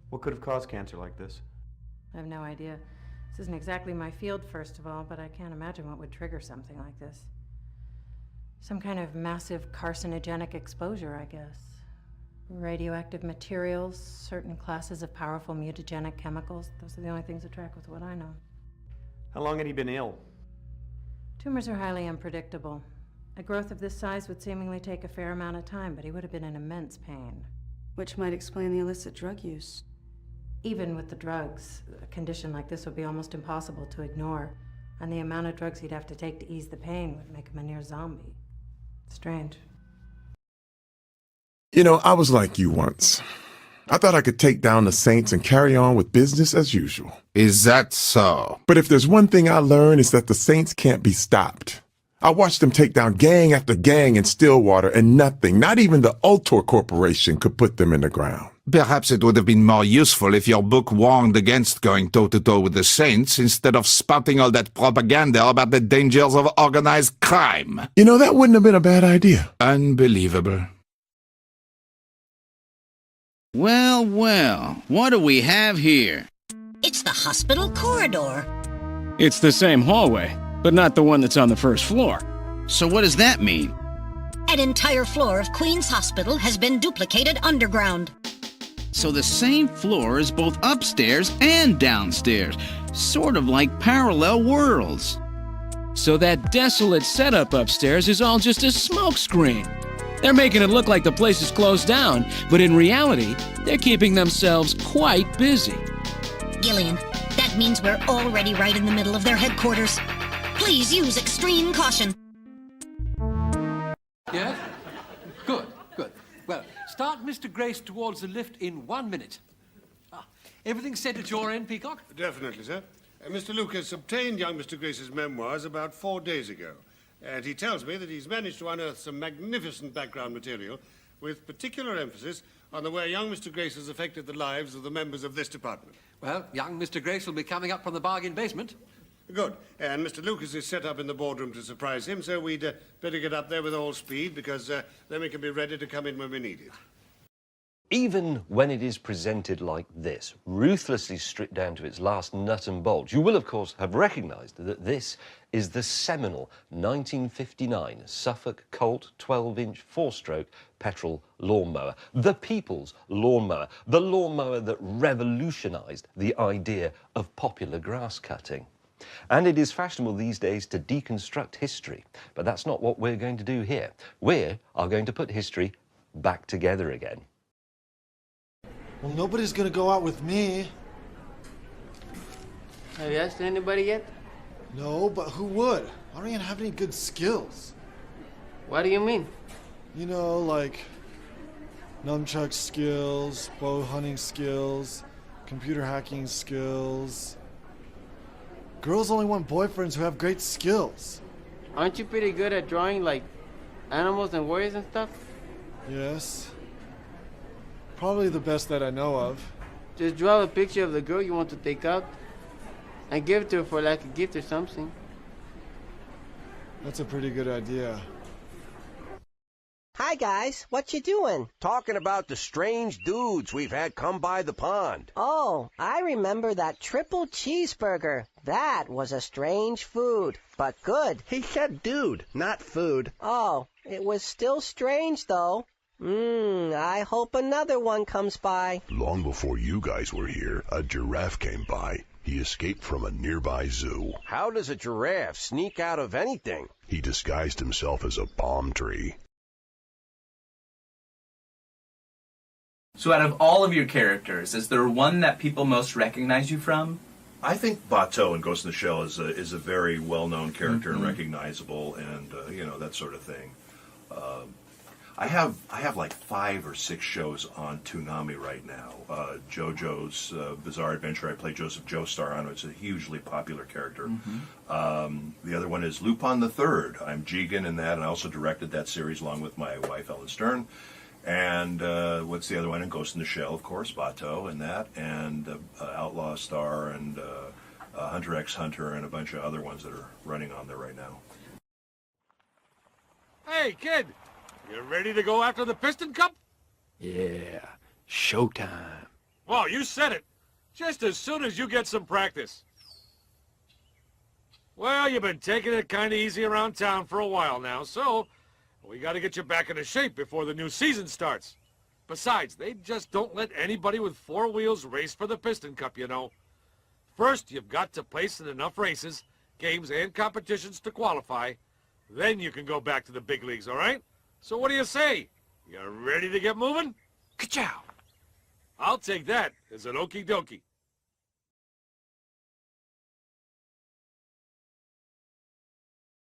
What could have caused cancer like this? I have no idea. This isn't exactly my field, first of all, but I can't imagine what would trigger something like this. Some kind of massive carcinogenic exposure, I guess. Radioactive materials, certain classes of powerful mutagenic chemicals. Those are the only things that track with what I know. How long had he been ill? Tumors are highly unpredictable. A growth of this size would seemingly take a fair amount of time, but he would have been in immense pain. Which might explain the illicit drug use. Even with the drugs, a condition like this would be almost impossible to ignore, and the amount of drugs he'd have to take to ease the pain would make him a near zombie. Strange. You know, I was like you once. I thought I could take down the Saints and carry on with business as usual. Is that so? But if there's one thing I learned, it's that the Saints can't be stopped. I watched them take down gang after gang in Stillwater, and nothing, not even the Ultor Corporation, could put them in the ground. Perhaps it would have been more useful if your book warned against going toe-to-toe with the Saints instead of spouting all that propaganda about the dangers of organized crime. You know, that wouldn't have been a bad idea. Unbelievable. Well, well, what do we have here? It's the hospital corridor. It's the same hallway, but not the one that's on the first floor. So what does that mean? An entire floor of Queen's Hospital has been duplicated underground. So the same floor is both upstairs and downstairs, sort of like parallel worlds. So that desolate setup upstairs is all just a smokescreen. They're making it look like the place is closed down, but in reality, they're keeping themselves quite busy. Gillian, that means we're already right in the middle of their headquarters. Please use extreme caution. Yes? Good, good. Well, start Mr. Grace towards the lift in 1 minute. Everything set at your end, Peacock? Definitely, sir. Mr. Lucas obtained young Mr. Grace's memoirs about 4 days ago. And he tells me that he's managed to unearth some magnificent background material with particular emphasis on the way young Mr. Grace has affected the lives of the members of this department. Well, young Mr. Grace will be coming up from the bargain basement. Good. And Mr. Lucas is set up in the boardroom to surprise him, so we'd better get up there with all speed, because then we can be ready to come in when we need it. Even when it is presented like this, ruthlessly stripped down to its last nut and bolt, you will, of course, have recognised that this is the seminal 1959 Suffolk Colt 12-inch four-stroke petrol lawnmower, the people's lawnmower, the lawnmower that revolutionised the idea of popular grass cutting. And it is fashionable these days to deconstruct history, but that's not what we're going to do here. We are going to put history back together again. Well, nobody's gonna go out with me. Have you asked anybody yet? No, but who would? I don't even have any good skills. What do you mean? You know, like nunchuck skills, bow hunting skills, computer hacking skills. Girls only want boyfriends who have great skills. Aren't you pretty good at drawing, like, animals and warriors and stuff? Yes. Probably the best that I know of. Just draw a picture of the girl you want to take out and give it to her for like a gift or something. That's a pretty good idea. Hi, guys. What you doing? Talking about the strange dudes we've had come by the pond. Oh, I remember that triple cheeseburger. That was a strange food, but good. He said dude, not food. Oh, it was still strange, though. I hope another one comes by. Long before you guys were here, a giraffe came by. He escaped from a nearby zoo. How does a giraffe sneak out of anything? He disguised himself as a palm tree. So out of all of your characters, is there one that people most recognize you from? I think Bateau in Ghost in the Shell is a very well-known character and recognizable, and you know, that sort of thing. I have like 5 or 6 shows on Toonami right now. JoJo's Bizarre Adventure, I play Joseph Joestar on it. It's a hugely popular character. The other one is Lupin the Third. I'm Jigen in that, and I also directed that series along with my wife Ellen Stern. And what's the other one? And Ghost in the Shell, of course, Bateau in that, and Outlaw Star, and Hunter x Hunter, and a bunch of other ones that are running on there right now. Hey, kid! You ready to go after the Piston Cup? Yeah, showtime. Well, you said it. Just as soon as you get some practice. Well, you've been taking it kind of easy around town for a while now, so we got to get you back into shape before the new season starts. Besides, they just don't let anybody with 4 wheels race for the Piston Cup, you know. First, you've got to place in enough races, games, and competitions to qualify. Then you can go back to the big leagues, all right? So what do you say? You ready to get moving? Ka-chow! I'll take that as an okie dokie.